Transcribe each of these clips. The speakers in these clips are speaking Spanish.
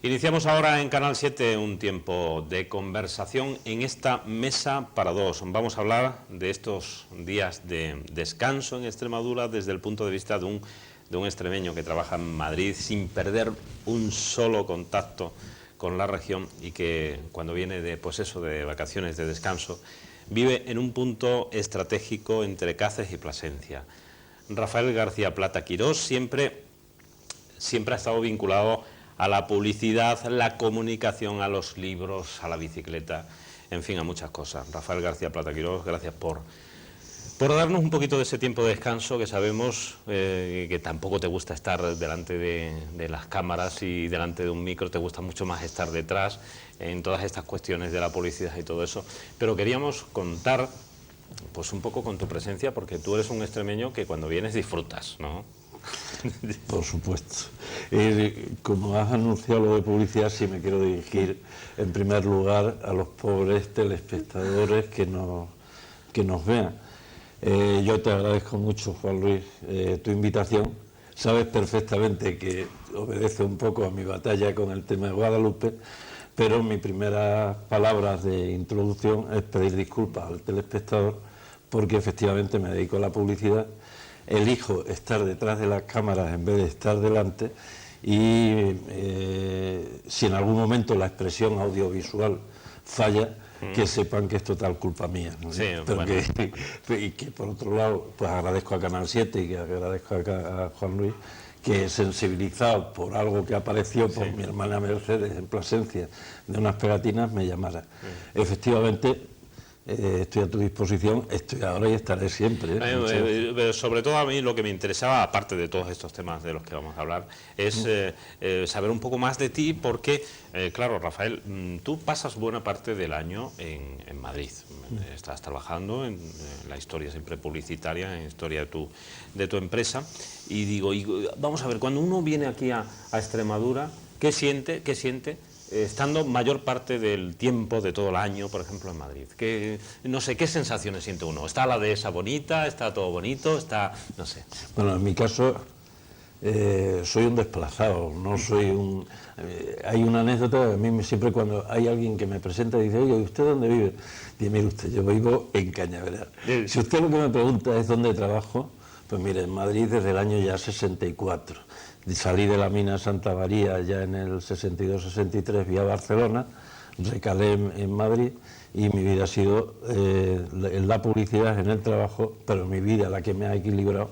Iniciamos ahora en Canal 7 un tiempo de conversación en esta mesa para dos. Vamos a hablar de estos días de descanso en Extremadura desde el punto de vista de un extremeño que trabaja en Madrid sin perder un solo contacto con la región y que cuando viene de, pues eso, de vacaciones, de descanso, vive en un punto estratégico entre Cáceres y Plasencia. Rafael García Plata Quirós siempre ha estado vinculado a la publicidad, la comunicación, a los libros, a la bicicleta, en fin, a muchas cosas. Rafael García Plata Quirós, gracias por darnos un poquito de ese tiempo de descanso que sabemos que tampoco te gusta estar delante de las cámaras y delante de un micro, te gusta mucho más estar detrás en todas estas cuestiones de la publicidad y todo eso. Pero queríamos contar pues un poco con tu presencia porque tú eres un extremeño que cuando vienes disfrutas, ¿no? Por supuesto. Como has anunciado lo de publicidad, sí me quiero dirigir en primer lugar a los pobres telespectadores que nos vean. Yo te agradezco mucho, Juan Luis, tu invitación. Sabes perfectamente que obedece un poco a mi batalla con el tema de Guadalupe, pero mis primeras palabras de introducción es pedir disculpas al telespectador porque efectivamente me dedico a la publicidad. Elijo estar detrás de las cámaras en vez de estar delante y si en algún momento la expresión audiovisual falla, que sepan que es total culpa mía, ¿no? Sí, pero bueno. que por otro lado, pues agradezco a Canal 7 y que agradezco a Juan Luis, que sensibilizado por algo que apareció por mi hermana Mercedes en Plasencia, de unas pegatinas, me llamara. Efectivamente, estoy a tu disposición, estoy ahora y estaré siempre. Pero sobre todo a mí lo que me interesaba, aparte de todos estos temas de los que vamos a hablar, es saber un poco más de ti porque, claro, Rafael, tú pasas buena parte del año en Madrid. Estás trabajando en la historia siempre publicitaria, en la historia de tu empresa. Y digo, vamos a ver, cuando uno viene aquí a Extremadura, ¿qué siente? Estando mayor parte del tiempo de todo el año, por ejemplo, en Madrid. No sé, ¿qué sensaciones siente uno? ¿Está la dehesa bonita? ¿Está todo bonito? No sé. Bueno, en mi caso, soy un desplazado, no soy un... hay una anécdota, a mí siempre cuando hay alguien que me presenta y dice, oye, ¿y usted dónde vive? Dice, mire usted, yo vivo en Cañaveral. Si usted lo que me pregunta es dónde trabajo, pues mire, en Madrid desde el año ya 64. Salí de la mina Santa María ya en el 62-63 vía Barcelona, recalé en Madrid y mi vida ha sido en la publicidad, en el trabajo, pero mi vida, la que me ha equilibrado,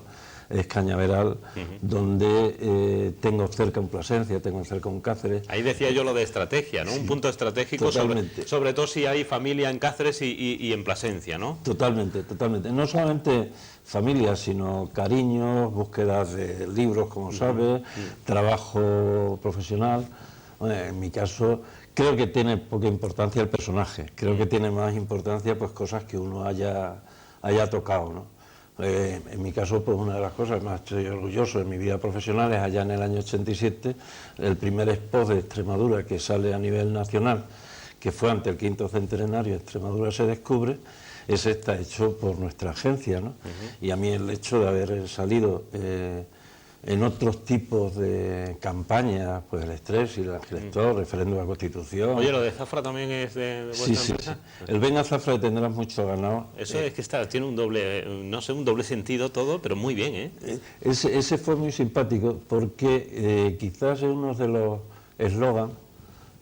es Cañaveral, donde tengo cerca un Plasencia, tengo cerca un Cáceres. Ahí decía yo lo de estrategia, ¿no? Sí, un punto estratégico, sobre todo si hay familia en Cáceres y en Plasencia, ¿no? Totalmente. No solamente familia, sino cariños, búsquedas de libros, como sabes, trabajo profesional. En mi caso, creo que tiene poca importancia el personaje, creo que tiene más importancia pues cosas que uno haya tocado, ¿no? En mi caso, pues una de las cosas más estoy orgulloso en mi vida profesional es allá en el año 87, el primer Expo de Extremadura que sale a nivel nacional, que fue ante el 5º centenario Extremadura se descubre. Ese está hecho por nuestra agencia, ¿no? Y a mí el hecho de haber salido en otros tipos de campañas, pues el estrés y el angelector, referéndum a la Constitución. Oye, ¿lo de Zafra también es de vuestra empresa? Sí. El ven a Zafra y tendrás mucho ganado. Eso es que tiene un doble, no sé, un doble sentido todo, pero muy bien, ¿eh? Ese fue muy simpático porque quizás es uno de los eslogans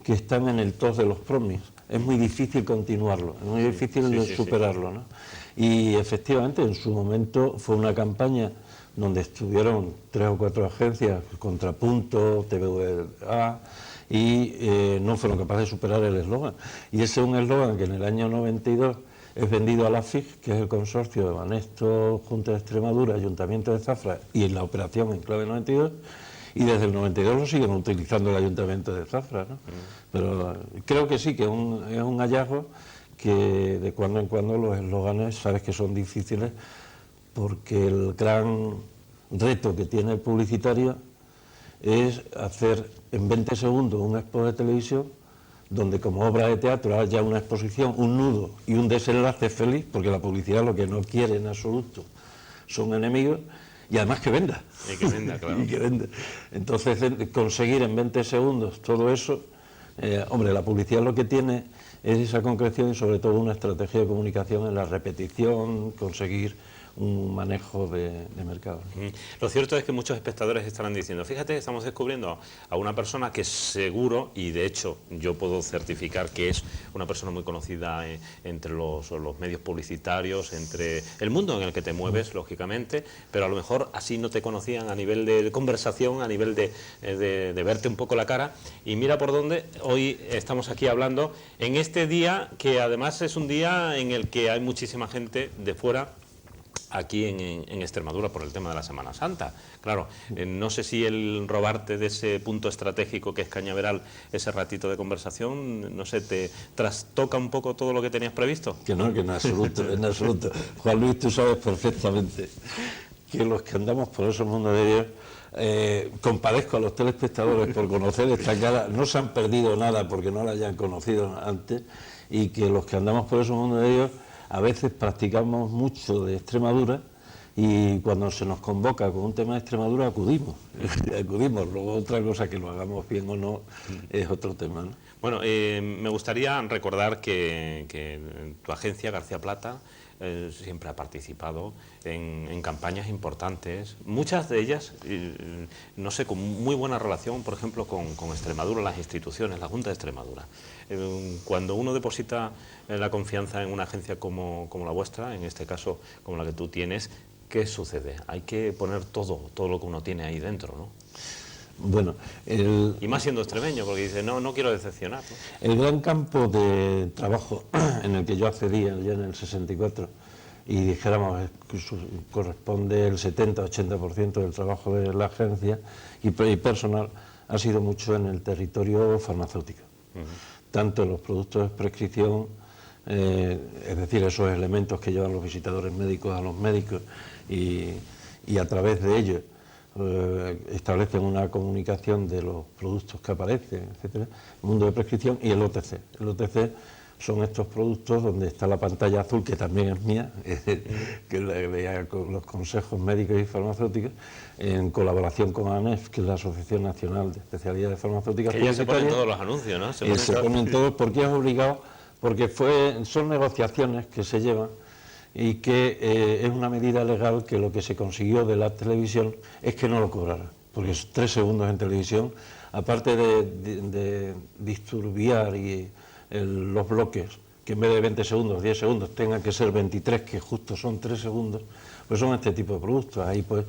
que están en el top de los promis. Es muy difícil continuarlo, es muy difícil superarlo, ¿no? Y efectivamente en su momento fue una campaña donde estuvieron 3 o 4 agencias, Contrapunto, TVA, y no fueron capaces de superar el eslogan. Y ese es un eslogan que en el año 92 es vendido a la FIG, que es el consorcio de Banesto, Junta de Extremadura, Ayuntamiento de Zafra, y en la operación Enclave 92, y desde el 92 lo siguen utilizando el Ayuntamiento de Zafra, ¿no? Pero creo que sí, que es un hallazgo que de cuando en cuando los eslóganes, sabes que son difíciles, porque el gran reto que tiene el publicitario es hacer en 20 segundos un expo de televisión donde como obra de teatro haya una exposición, un nudo y un desenlace feliz, porque la publicidad lo que no quiere en absoluto son enemigos, y además que venda. Y que venda, claro. Y que venda. Entonces, conseguir en 20 segundos todo eso, hombre, la publicidad lo que tiene es esa concreción y sobre todo una estrategia de comunicación en la repetición, conseguir un manejo de mercado. Lo cierto es que muchos espectadores estarán diciendo, fíjate, estamos descubriendo a una persona que seguro, y de hecho yo puedo certificar que es una persona muy conocida entre los medios publicitarios, entre el mundo en el que te mueves, lógicamente, pero a lo mejor así no te conocían a nivel de conversación, a nivel de verte un poco la cara, y mira por dónde hoy estamos aquí hablando en este día, que además es un día en el que hay muchísima gente de fuera, aquí en Extremadura, por el tema de la Semana Santa. Claro, no sé si el robarte de ese punto estratégico que es Cañaveral, ese ratito de conversación, no sé, ¿te trastoca un poco todo lo que tenías previsto? Que no, en absoluto, en absoluto. Juan Luis, tú sabes perfectamente que los que andamos por esos mundos de Dios, compadezco a los telespectadores por conocer esta cara, no se han perdido nada porque no la hayan conocido antes, y que los que andamos por esos mundos de Dios a veces practicamos mucho de Extremadura y cuando se nos convoca con un tema de Extremadura acudimos, luego otra cosa que lo hagamos bien o no es otro tema, ¿no? Bueno, me gustaría recordar que tu agencia García Plata siempre ha participado en campañas importantes, muchas de ellas, no sé, con muy buena relación, por ejemplo, con Extremadura, las instituciones, la Junta de Extremadura. Cuando uno deposita la confianza en una agencia como la vuestra, en este caso como la que tú tienes, ¿qué sucede? Hay que poner todo lo que uno tiene ahí dentro, ¿no? Bueno, y más siendo extremeño, porque dice, no quiero decepcionar, ¿no? El gran campo de trabajo en el que yo accedía ya en el 64, y dijéramos que corresponde el 70-80% del trabajo de la agencia y personal, ha sido mucho en el territorio farmacéutico. Tanto en los productos de prescripción, es decir, esos elementos que llevan los visitadores médicos a los médicos y a través de ellos establecen una comunicación de los productos que aparecen, etcétera, el mundo de prescripción, y el OTC. El OTC son estos productos donde está la pantalla azul, que también es mía, que vea con los consejos médicos y farmacéuticos, en colaboración con ANEF, que es la Asociación Nacional de Especialidades Farmacéuticas. Que ya se ponen todos los anuncios, ¿no? Se ponen todos porque es obligado, porque son negociaciones que se llevan y que es una medida legal que lo que se consiguió de la televisión es que no lo cobrara, porque es 3 segundos en televisión, aparte de disturbiar los bloques, que en vez de 20 segundos, 10 segundos, tengan que ser 23, que justo son 3 segundos, pues son este tipo de productos. Ahí pues,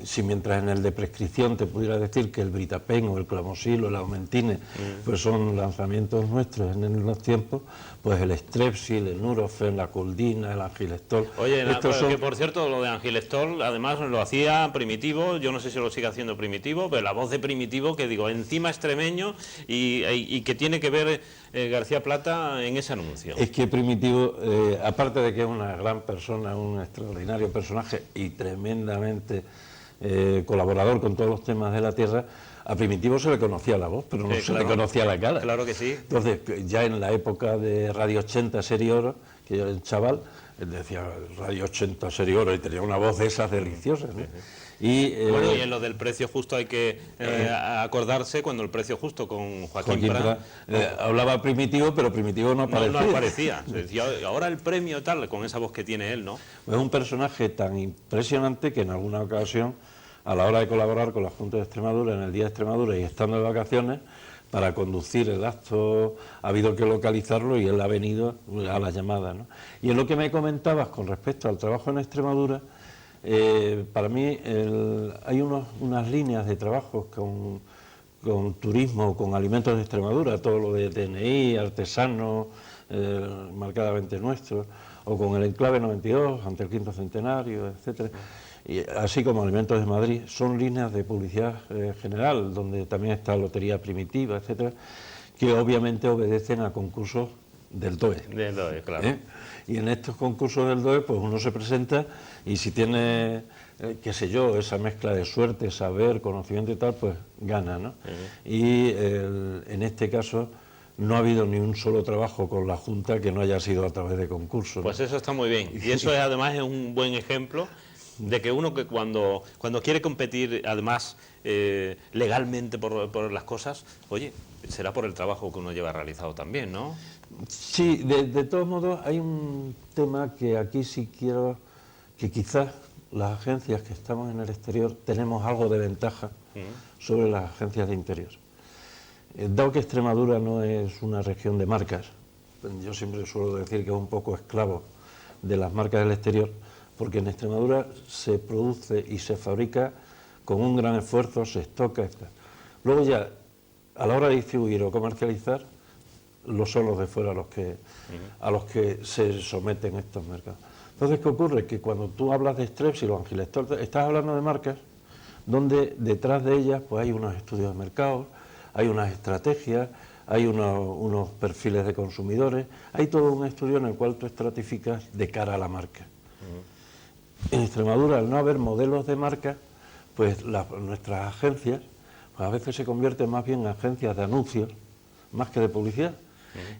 si mientras en el de prescripción te pudiera decir que el Britapen o el Clamosil o el Aumentine, pues son lanzamientos nuestros en los tiempos, pues el Strepsil, el Nurofen, la Coldina, el Angilestol. Oye, que por cierto, lo de Angilestol, además lo hacía Primitivo, yo no sé si lo sigue haciendo Primitivo, pero la voz de Primitivo, que digo, encima extremeño, y que tiene que ver García Plata en ese anuncio. Es que Primitivo, aparte de que es una gran persona, un extraordinario personaje y tremendamente colaborador con todos los temas de la tierra, a Primitivo se le conocía la voz, pero no se le conocía la cara. Claro que sí. Entonces, ya en la época de Radio 80, Serie Oro, que yo era el chaval, él decía Radio 80, Serie Oro, y tenía una voz de esas deliciosas, ¿no? Y en lo del precio justo hay que acordarse cuando el precio justo con Joaquín Prat hablaba Primitivo, pero Primitivo no aparecía. No aparecía. Se decía, ahora el premio tal, con esa voz que tiene él, ¿no? Es un personaje tan impresionante que en alguna ocasión, a la hora de colaborar con la Junta de Extremadura en el Día de Extremadura y estando de vacaciones, para conducir el acto ha habido que localizarlo y él ha venido a la llamada, ¿no? Y en lo que me comentabas con respecto al trabajo en Extremadura, para mí hay unas líneas de trabajo con turismo, con alimentos de Extremadura, todo lo de DNI, artesano, marcadamente nuestro, o con el Enclave 92, ante el 5º centenario, etcétera, y así como Alimentos de Madrid, son líneas de publicidad general, donde también está Lotería Primitiva, etcétera, que obviamente obedecen a concursos del DOE. Del DOE, claro. Y en estos concursos del DOE, pues uno se presenta y si tiene, qué sé yo, esa mezcla de suerte, saber, conocimiento y tal, pues gana, ¿no? Y en este caso no ha habido ni un solo trabajo con la Junta que no haya sido a través de concursos, ¿no? Pues eso está muy bien. Y eso además es un buen ejemplo De que uno que cuando quiere competir, además, legalmente por las cosas, oye, será por el trabajo que uno lleva realizado también, ¿no? Sí, de todos modos hay un tema que aquí sí quiero, que quizás las agencias que estamos en el exterior tenemos algo de ventaja sobre las agencias de interior. Dado que Extremadura no es una región de marcas, yo siempre suelo decir que es un poco esclavo de las marcas del exterior, porque en Extremadura se produce y se fabrica con un gran esfuerzo, se estoca, etc. Luego ya, a la hora de distribuir o comercializar, son los de fuera a los que se someten estos mercados. Entonces, ¿qué ocurre? Que cuando tú hablas de Strepsil o Angilestol, estás hablando de marcas donde detrás de ellas pues hay unos estudios de mercado, hay unas estrategias, hay unos perfiles de consumidores, hay todo un estudio en el cual tú estratificas de cara a la marca. En Extremadura, al no haber modelos de marca, pues nuestras agencias pues a veces se convierten más bien en agencias de anuncios, más que de publicidad.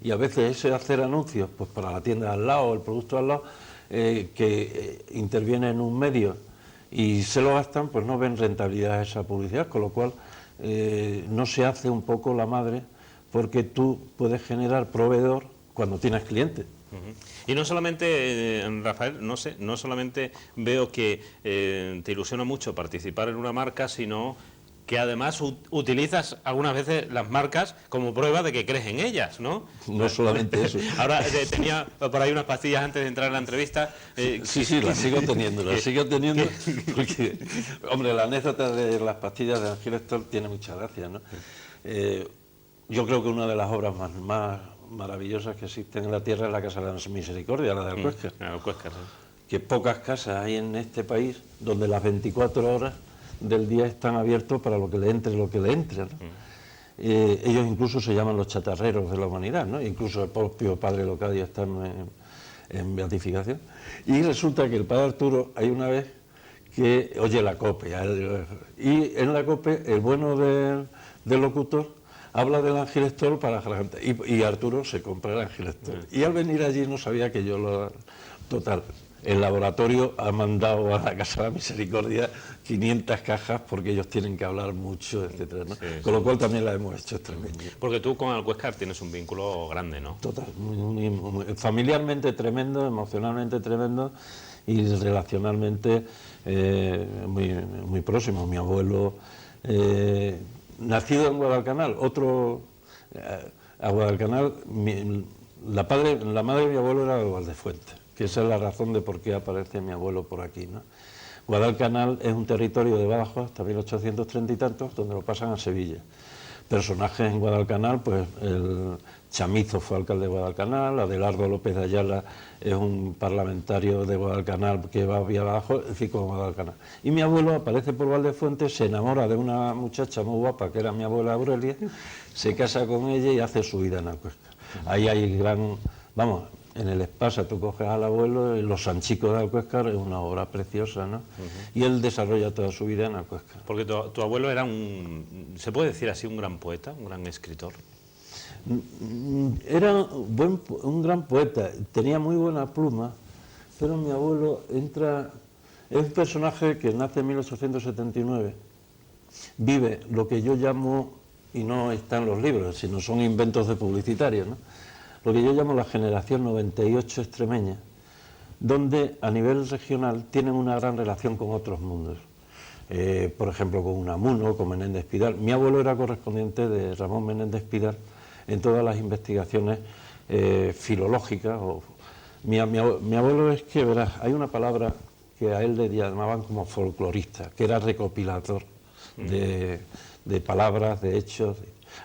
Y a veces ese hacer anuncios pues para la tienda al lado, el producto al lado, que interviene en un medio y se lo gastan, pues no ven rentabilidad a esa publicidad, con lo cual no se hace un poco la madre, porque tú puedes generar proveedor cuando tienes cliente. Y no solamente, Rafael, no solamente veo que te ilusiona mucho participar en una marca, sino que además utilizas algunas veces las marcas como prueba de que crees en ellas, ¿no? No solamente eso. Ahora, tenía por ahí unas pastillas antes de entrar en la entrevista. Sí, las sigo teniendo, porque, hombre, la anécdota de las pastillas de Angilestol tiene mucha gracia, ¿no? Yo creo que una de las obras más maravillosas que existen en la Tierra es la Casa de la Misericordia, la de Alcuéscar. Alcuéscar, sí. Que pocas casas hay en este país donde las 24 horas del día están abiertos para lo que le entre, ¿no? Ellos incluso se llaman los chatarreros de la humanidad, ¿no? Incluso el propio padre Locadio está en beatificación. Y resulta que el padre Arturo, hay una vez que oye la COPE, y en la COPE el bueno del locutor habla del Angilestol para la gente, y Arturo se compra el Angilestol. Y al venir allí no sabía que yo lo... Total, el laboratorio ha mandado a la Casa de la Misericordia 500 cajas porque ellos tienen que hablar mucho, etcétera, ¿no? Con lo cual también la hemos hecho extremeña. Porque tú con Alcuéscar tienes un vínculo grande, ¿no? Total, familiarmente tremendo, emocionalmente tremendo y relacionalmente muy próximo. Mi abuelo, nacido en Guadalcanal, a Guadalcanal, la madre de mi abuelo era de Valdefuente, que esa es la razón de por qué aparece mi abuelo por aquí, ¿no? Guadalcanal es un territorio de Badajoz hasta 1830 y tantos, donde lo pasan a Sevilla. Personajes en Guadalcanal, pues el Chamizo fue alcalde de Guadalcanal, Adelardo López de Ayala es un parlamentario de Guadalcanal que va vía Badajoz, es decir, con Guadalcanal. Y mi abuelo aparece por Valdefuente, se enamora de una muchacha muy guapa, que era mi abuela Aurelia, se casa con ella y hace su vida en Alcuéscar. Ahí hay en el Espasa tú coges al abuelo, y Los Sanchicos de Alcuéscar es una obra preciosa, ¿no? Y él desarrolla toda su vida en Alcuéscar. Porque tu abuelo era ¿se puede decir así, un gran poeta, un gran escritor? Era un gran poeta, tenía muy buena pluma, pero mi abuelo es un personaje que nace en 1879, vive lo que yo llamo, y no está en los libros, sino son inventos de publicitarios, ¿no? Lo que yo llamo la generación 98 extremeña, donde a nivel regional tienen una gran relación con otros mundos. Por ejemplo, con Unamuno, con Menéndez Pidal. Mi abuelo era correspondiente de Ramón Menéndez Pidal en todas las investigaciones filológicas. Mi abuelo es que, verás, hay una palabra que a él le llamaban como folclorista, que era recopilador de palabras, de hechos.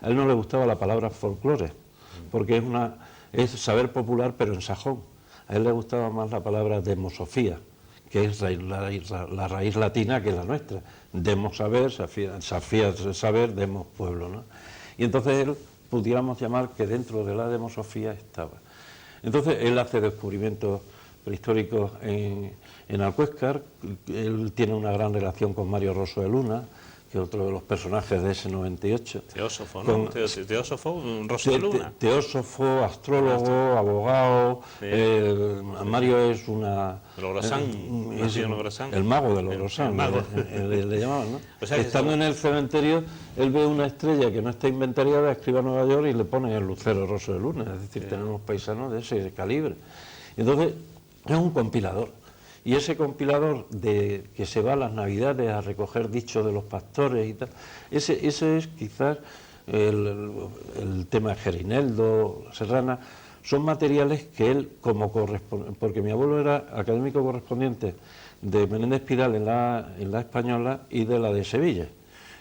A él no le gustaba la palabra folclore, porque es saber popular pero en sajón. A él le gustaba más la palabra demosofía, que es la raíz latina que es la nuestra. Demos saber, safía saber, demos pueblo, ¿no? Y entonces él, pudiéramos llamar que dentro de la demosofía estaba. Entonces él hace descubrimientos prehistóricos en Alcuéscar, él tiene una gran relación con Mario Rosso de Luna, que es otro de los personajes de ese 98. Teósofo, ¿no? Teósofo, un rostro de luna. Teósofo, astrólogo, abogado. Sí. Mario es una... el mago de Logrosán, le llamaban, ¿no? O sea, estando en el cementerio, él ve una estrella que no está inventariada, escribe a Nueva York y le pone el lucero roso de luna. Es decir, tenemos paisanos de ese calibre. Entonces, es un compilador. Y ese compilador que se va a las Navidades a recoger dichos de los pastores y tal, ese es quizás el tema de Gerineldo, Serrana, son materiales que él, porque mi abuelo era académico correspondiente de Menéndez Pidal en la Española y de la de Sevilla.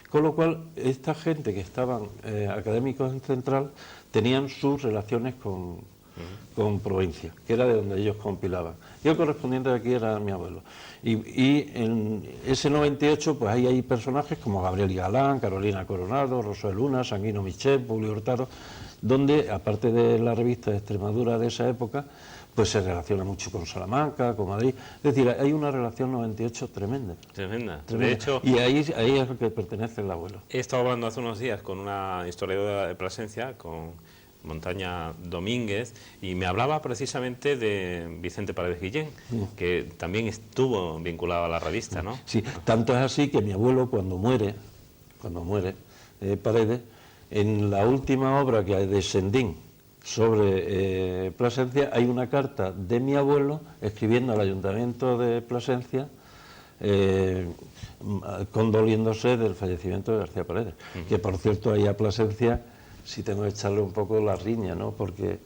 Con lo cual, esta gente que estaban académicos en Central tenían sus relaciones con provincia, que era de donde ellos compilaban. Y el correspondiente de aquí era mi abuelo. Y en ese 98, pues ahí hay personajes como Gabriel y Galán, Carolina Coronado, Rosso de Luna, Sanguino Michel, Publio Hurtado, donde, aparte de la revista de Extremadura de esa época, pues se relaciona mucho con Salamanca, con Madrid. Es decir, hay una relación 98 tremenda. Tremenda. De hecho, y ahí es al que pertenece el abuelo. He estado hablando hace unos días con una historiadora de Plasencia, con Montaña Domínguez, y me hablaba precisamente de Vicente Paredes Guillén, que también estuvo vinculado a la revista, ¿no? Sí, tanto es así que mi abuelo cuando muere Paredes, en la última obra que hay de Sendín sobre Plasencia, hay una carta de mi abuelo escribiendo al Ayuntamiento de Plasencia condoliéndose del fallecimiento de García Paredes, que por cierto ahí a Plasencia sí tengo que echarle un poco la riña, ¿no? Porque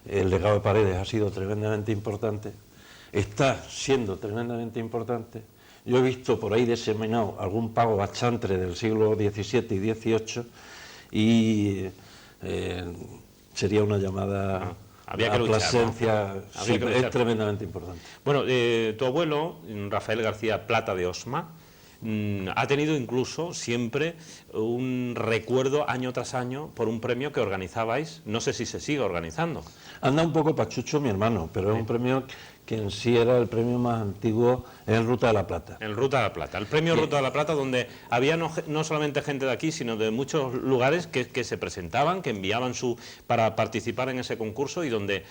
el legado de Paredes ha sido tremendamente importante, está siendo tremendamente importante. Yo he visto por ahí diseminado algún pago bachantre del siglo XVII y XVIII y sería una llamada había que a luchar, Plasencia, ¿no? Sí, es tremendamente importante. Bueno, tu abuelo, Rafael García Plata de Osma, ha tenido incluso siempre un recuerdo año tras año por un premio que organizabais, no sé si se sigue organizando. Anda un poco pachucho mi hermano, pero es un premio que en sí era el premio más antiguo en Ruta de la Plata. En Ruta de la Plata, el premio Ruta de la Plata, donde había no solamente gente de aquí, sino de muchos lugares que se presentaban, que enviaban para participar en ese concurso y donde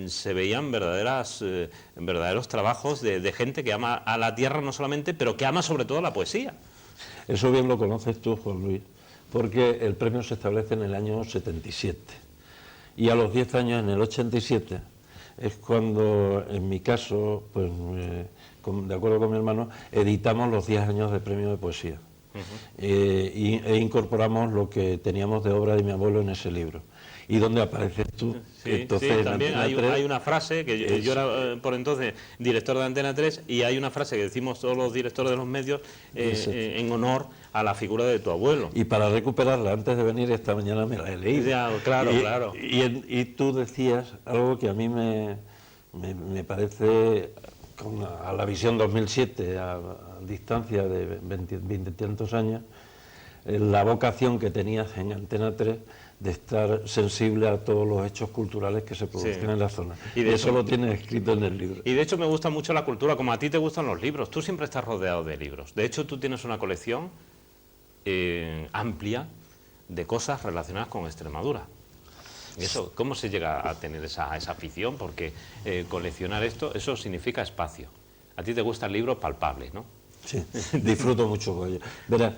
se veían verdaderos trabajos de gente que ama a la tierra no solamente, pero que ama sobre todo la poesía. Eso bien lo conoces tú, Juan Luis, porque el premio se establece en el año 77 y a los 10 años, en el 87, es cuando, en mi caso, pues de acuerdo con mi hermano, editamos los 10 años de premio de poesía e incorporamos lo que teníamos de obra de mi abuelo en ese libro. Y donde apareces tú. Sí, entonces, sí, también hay una frase, que yo era por entonces director de Antena 3, y hay una frase que decimos todos los directores de los medios en honor a la figura de tu abuelo. Y para recuperarla, antes de venir esta mañana me la he leído. Ya, claro, claro. Y tú decías algo que a mí me parece, a la visión 2007, a distancia de 20 y tantos años, la vocación que tenías en Antena 3 de estar sensible a todos los hechos culturales que se producen en la zona. Y eso lo tienes escrito en el libro. Y de hecho me gusta mucho la cultura, como a ti te gustan los libros. Tú siempre estás rodeado de libros. De hecho, tú tienes una colección amplia de cosas relacionadas con Extremadura. ¿Y eso, cómo se llega a tener esa afición? Porque coleccionar esto, eso significa espacio. A ti te gustan libros palpables, ¿no? Sí, disfruto mucho con ellos. Verás,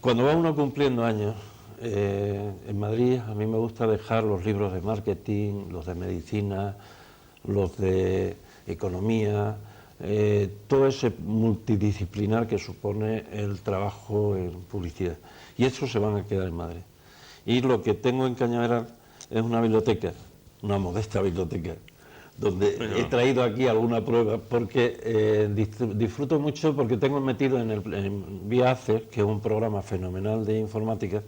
cuando va uno cumpliendo años, en Madrid a mí me gusta dejar los libros de marketing, los de medicina, los de economía, todo ese multidisciplinar que supone el trabajo en publicidad. Y eso se van a quedar en Madrid. Y lo que tengo en Cañaveral es una biblioteca, una modesta biblioteca, donde he traído aquí alguna prueba, porque disfruto mucho, porque tengo metido en Vía Acer, que es un programa fenomenal de informática,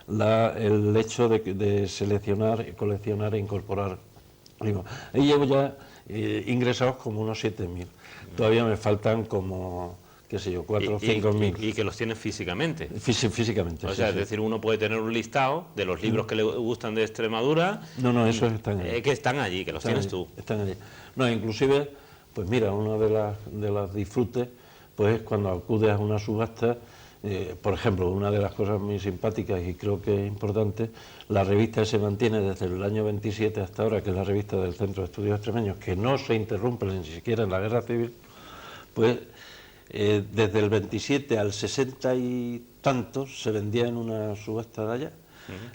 el hecho de seleccionar, coleccionar e incorporar libros. Y llevo ya ingresados como unos 7.000. Todavía me faltan como, qué sé yo, 4 o 5.000. Y que los tienes físicamente. Físicamente. O sea, es decir, uno puede tener un listado de los libros que le gustan de Extremadura. No, esos están allí. Que están allí, que los tienes tú. Están allí. No, inclusive, pues mira, uno de las disfrutes, pues es cuando acudes a una subasta Por ejemplo, una de las cosas muy simpáticas y creo que es importante, la revista se mantiene desde el año 27 hasta ahora, que es la revista del Centro de Estudios Extremeños, que no se interrumpe ni siquiera en la Guerra Civil, pues desde el 27 al 60 y tantos se vendía en una subasta de allá,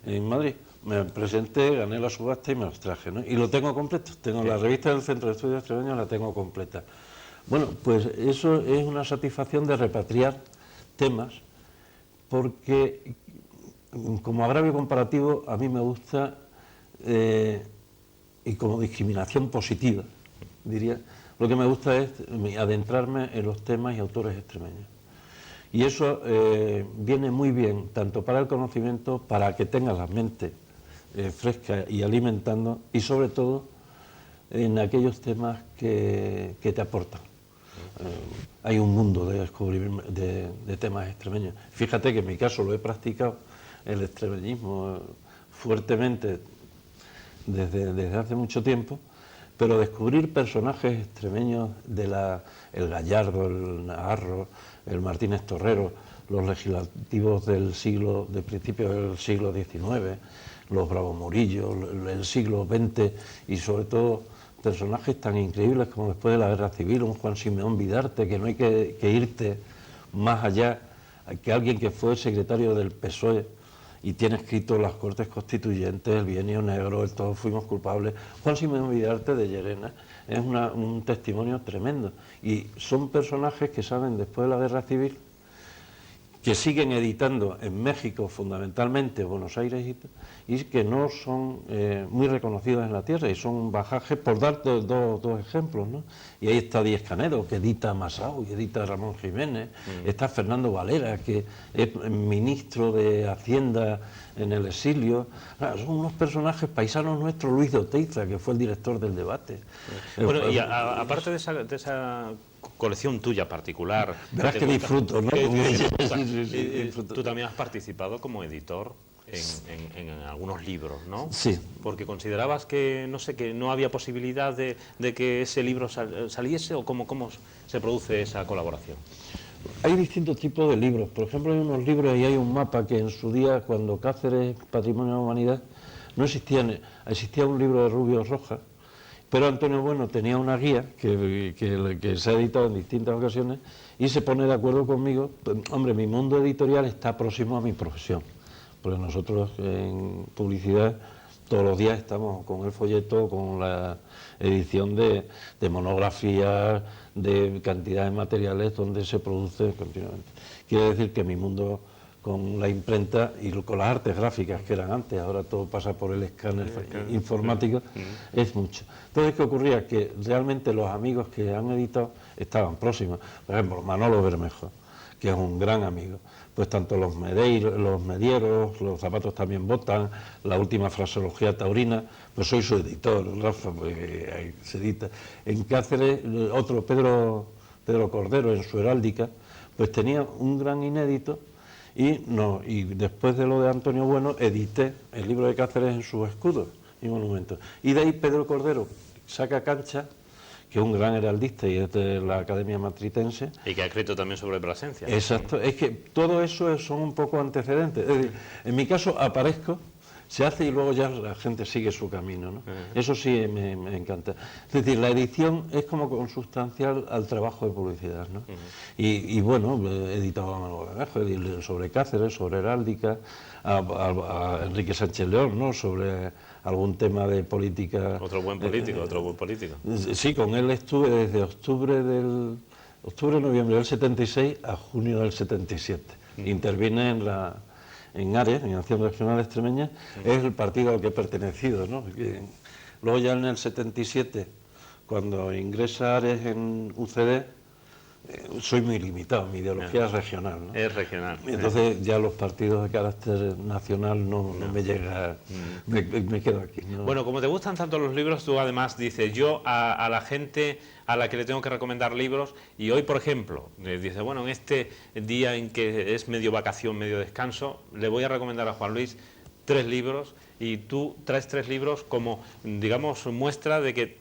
en Madrid. Me presenté, gané la subasta y me los traje, ¿no? Y lo tengo completo, tengo la revista del Centro de Estudios Extremeños, la tengo completa. Bueno, pues eso es una satisfacción de repatriar temas, porque como agravio comparativo a mí me gusta, y como discriminación positiva, diría, lo que me gusta es adentrarme en los temas y autores extremeños. Y eso viene muy bien, tanto para el conocimiento, para que tengas la mente fresca y alimentando, y sobre todo en aquellos temas que te aportan. Hay un mundo de descubrir de temas extremeños. Fíjate que en mi caso lo he practicado, el extremeñismo, fuertemente desde hace mucho tiempo, pero descubrir personajes extremeños el Gallardo, el Naharro, el Martínez Torrero, los legislativos del principios del siglo XIX, los Bravo Murillo, el siglo XX, y sobre todo personajes tan increíbles como después de la Guerra Civil, un Juan Simeón Vidarte, que no hay que irte más allá que alguien que fue secretario del PSOE y tiene escrito las Cortes Constituyentes, el Bienio Negro, el Todos fuimos culpables. Juan Simeón Vidarte de Llerena es un testimonio tremendo, y son personajes que saben después de la Guerra Civil, que siguen editando en México fundamentalmente, Buenos Aires, y que no son muy reconocidos en la tierra, y son bajajes, por dar dos ejemplos, ¿no? Y ahí está Díez Canedo, que edita Masao y edita Ramón Jiménez, está Fernando Valera, que es ministro de Hacienda en el exilio. Son unos personajes paisanos nuestros, Luis de Oteiza, que fue el director del debate. Bueno, y aparte de esa colección tuya particular, verás que disfruto, ¿no? Tú también has participado como editor en algunos libros, ¿no? Sí. Porque considerabas que, no sé, que no había posibilidad de que ese libro saliese, o cómo se produce esa colaboración. Hay distintos tipos de libros. Por ejemplo, hay unos libros y hay un mapa que en su día, cuando Cáceres, Patrimonio de la Humanidad, no existía. Existía un libro de Rubio Rojas, pero Antonio Bueno tenía una guía que se ha editado en distintas ocasiones y se pone de acuerdo conmigo. Hombre, mi mundo editorial está próximo a mi profesión, porque nosotros en publicidad todos los días estamos con el folleto, con la edición de monografías, de cantidad de materiales donde se produce continuamente. Quiere decir que mi mundo con la imprenta y con las artes gráficas que eran antes, ahora todo pasa por el escáner informático, es mucho. Entonces, ¿qué ocurría? Que realmente los amigos que han editado estaban próximos. Por ejemplo, Manolo Bermejo, que es un gran amigo. Pues tanto los Medieros, los zapatos también botan, la última fraseología taurina, pues soy su editor, Rafa, pues ahí se edita. En Cáceres, otro Pedro Cordero, en su heráldica, pues tenía un gran inédito, y después de lo de Antonio Bueno, edité el libro de Cáceres en sus escudos y monumentos. Y de ahí Pedro Cordero saca Cancha, que es un gran heraldista y es de la Academia Matritense. Y que ha escrito también sobre Plasencia. Exacto, es que todo eso son un poco antecedentes. Es decir, en mi caso aparezco, se hace y luego ya la gente sigue su camino, ¿no? Eso sí me encanta. Es decir, la edición es como consustancial al trabajo de publicidad, ¿no? Y bueno, he editado a Manuel Bermejo, sobre Cáceres, sobre heráldica, a Enrique Sánchez León, ¿no? Sobre algún tema de política. Otro buen político. Sí, con él estuve desde noviembre del 76 a junio del 77. Intervine en Ares, en Acción Regional Extremeña, es el partido al que he pertenecido, ¿no? Luego ya en el 77, cuando ingresa Ares en UCD, soy muy limitado, mi ideología es regional, ¿no? Es regional. Entonces ya los partidos de carácter nacional no me llega, me quedo aquí, ¿no? Bueno, como te gustan tanto los libros, tú además dices, yo a la gente a la que le tengo que recomendar libros, y hoy, por ejemplo, dice, bueno, en este día en que es medio vacación, medio descanso, le voy a recomendar a Juan Luis 3 libros, y tú traes 3 libros como, digamos, muestra de que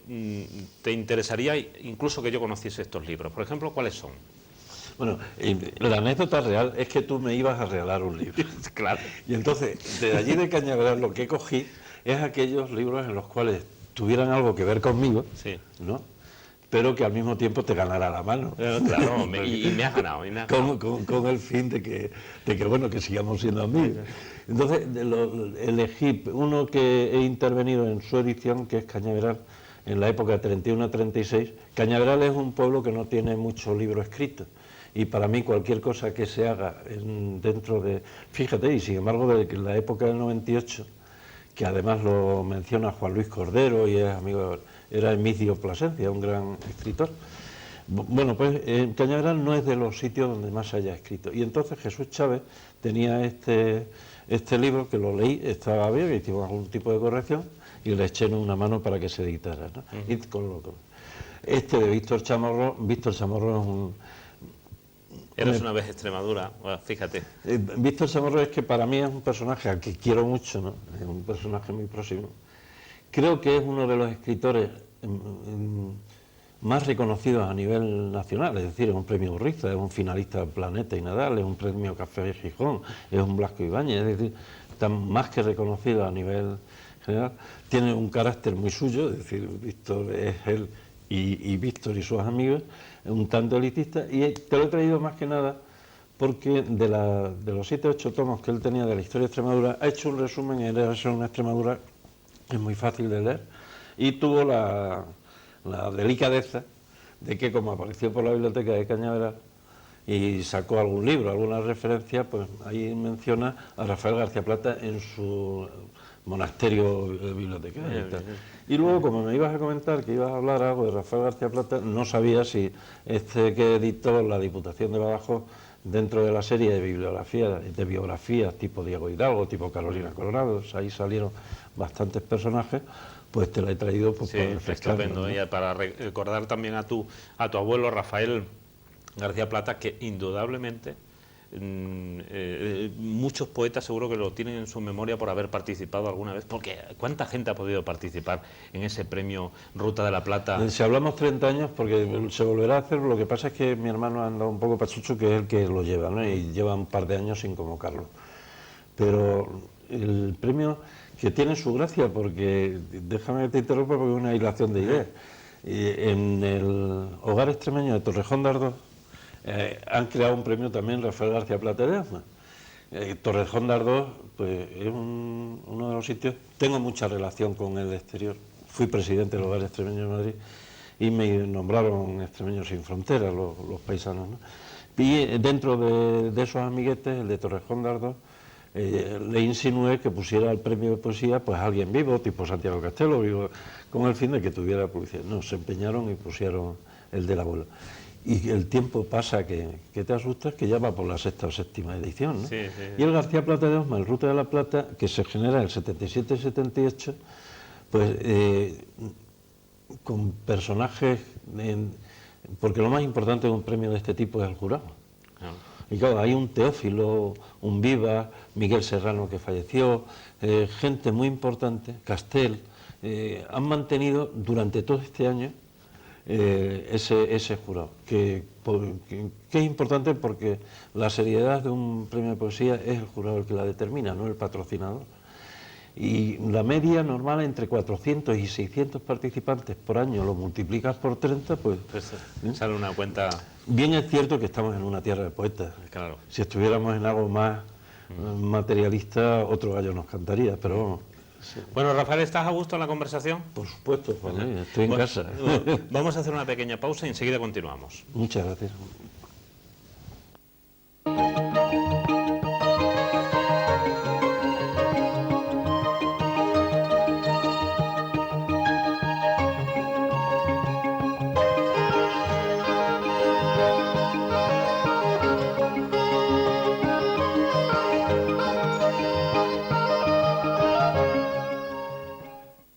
te interesaría incluso que yo conociese estos libros. Por ejemplo, ¿cuáles son? Bueno, la anécdota real es que tú me ibas a regalar un libro. Claro. Y entonces, de allí de Cañaveral lo que cogí es aquellos libros en los cuales tuvieran algo que ver conmigo, Sí. ¿no? Pero que al mismo tiempo te ganara la mano. Claro, y me has ganado. Con el fin de que, bueno, que sigamos siendo amigos. Entonces, elegí uno que he intervenido en su edición, que es Cañaveral, en la época 31 a 36. Cañaveral es un pueblo que no tiene mucho libro escrito. Y para mí cualquier cosa que se haga dentro de... Fíjate, y sin embargo, de la época del 98, que además lo menciona Juan Luis Cordero y es amigo, era Emidio Plasencia, un gran escritor. Bueno, pues Cañaveral no es de los sitios donde más se haya escrito. Y entonces Jesús Chávez tenía este libro, que lo leí, estaba bien, hicimos algún tipo de corrección y le eché una mano para que se editara, ¿no? Y este de Víctor Chamorro es un... Eres una vez Extremadura, bueno, fíjate. Víctor Chamorro es que para mí es un personaje al que quiero mucho, ¿no? Es un personaje muy próximo. Creo que es uno de los escritores más reconocidos a nivel nacional, es decir, es un premio Urriza, es un finalista del Planeta y Nadal, es un premio Café de Gijón, es un Blasco Ibáñez, es decir, están más que reconocidos a nivel general. Tiene un carácter muy suyo, es decir, Víctor es él y Víctor y sus amigos, un tanto elitista, y te lo he traído más que nada porque de los 7 o 8 tomos que él tenía de la historia de Extremadura, ha hecho un resumen, era una Extremadura es muy fácil de leer, y tuvo la delicadeza de que, como apareció por la biblioteca de Cañaveral y sacó algún libro, alguna referencia, pues ahí menciona a Rafael García Plata en su monasterio bibliotecario. Y luego, como me ibas a comentar que ibas a hablar algo de Rafael García Plata, no sabía si que editó la Diputación de Badajoz dentro de la serie de biografías tipo Diego Hidalgo, tipo Carolina Coronado, ahí salieron bastantes personajes, pues te la he traído pues, para refrescarme, estupendo, ¿no? Para recordar también a tu abuelo Rafael García Plata, que indudablemente muchos poetas seguro que lo tienen en su memoria por haber participado alguna vez, porque ¿cuánta gente ha podido participar en ese premio Ruta de la Plata? Si hablamos 30 años, porque se volverá a hacer, lo que pasa es que mi hermano anda un poco pachucho, que es el que lo lleva, ¿no? Y lleva un par de años sin convocarlo. Pero el premio que tiene su gracia, porque, déjame que te interrumpa porque es una hilación de ideas. En el Hogar Extremeño de Torrejón de Ardoz han creado un premio también Rafael García Plata de Asma. Torrejón de Ardoz pues, es uno de los sitios, tengo mucha relación con el exterior, fui presidente del Hogar Extremeño de Madrid y me nombraron Extremeños sin Fronteras los paisanos, ¿no? Y dentro de esos amiguetes, el de Torrejón de Ardoz, le insinué que pusiera el premio de poesía pues a alguien vivo, tipo Santiago Castelo, vivo, con el fin de que tuviera publicidad. No, se empeñaron y pusieron el del abuelo. Y el tiempo pasa que te asustas, que ya va por la 6ª o 7ª edición, ¿no? Sí, sí. Y el García Plata de Osma, el Ruta de la Plata, que se genera en el 77-78, pues con personajes, porque lo más importante de un premio de este tipo es el jurado. Claro. Y claro, hay un Teófilo, un Viva, Miguel Serrano que falleció, gente muy importante, Castel, han mantenido durante todo este año ese jurado, que es importante porque la seriedad de un premio de poesía es el jurado el que la determina, no el patrocinador. Y la media normal entre 400 y 600 participantes por año, lo multiplicas por 30, pues sale una cuenta. Bien es cierto que estamos en una tierra de poetas. Claro. Si estuviéramos en algo más materialista, otro gallo nos cantaría, pero vamos. Sí. Bueno, Rafael, ¿estás a gusto en la conversación? Por supuesto, Juan, estoy en casa. Vamos a hacer una pequeña pausa y enseguida continuamos. Muchas gracias.